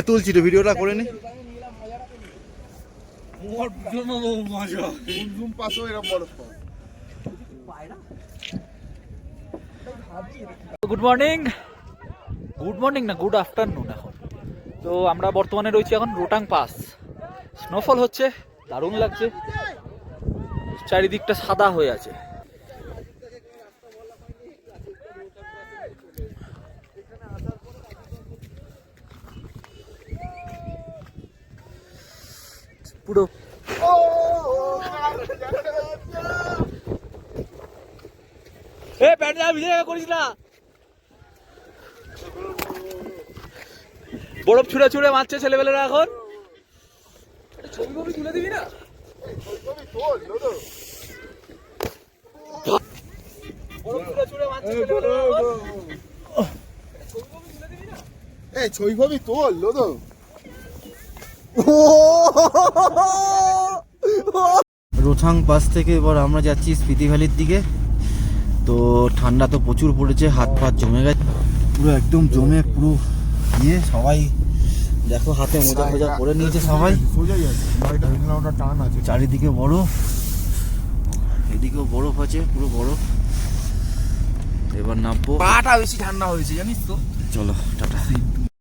তুলছি তো, ভিডিওটা করে নি। গুড মর্নিং, গুড মর্নিং না গুড আফটারনুন এখন। তো আমরা বর্তমানে রয়েছি এখন রোটাং পাস। স্নোফল হচ্ছে, দারুণ লাগছে, চারিদিকটা সাদা হয়ে আছে। পুরো প্যান্ট ভিজে করিস না, বরফ ছুঁড়ে ছুঁড়ে মারছে ছেলেবেলেরা এখন। ছবি ছবি তুলে দিবি না? ছবি তোল লোদো। রোথাং পাস থেকে এবার আমরা যাচ্ছি স্পিতি ভ্যালির দিকে। তো ঠান্ডা তো প্রচুর পড়েছে, হাত ফাত জমে গেছে পুরো, একদম জমে পুরো ইয়ে। সবাই দেখো হাতে মোজা ফোজা করে নিয়েছে সবাই। চারিদিকে বরফ, এদিকেও বরফ আছে, পুরো বরফ। এবার নামবো। পাটা বেশি ঠান্ডা হয়েছে জানিস তো। চলো টাটা।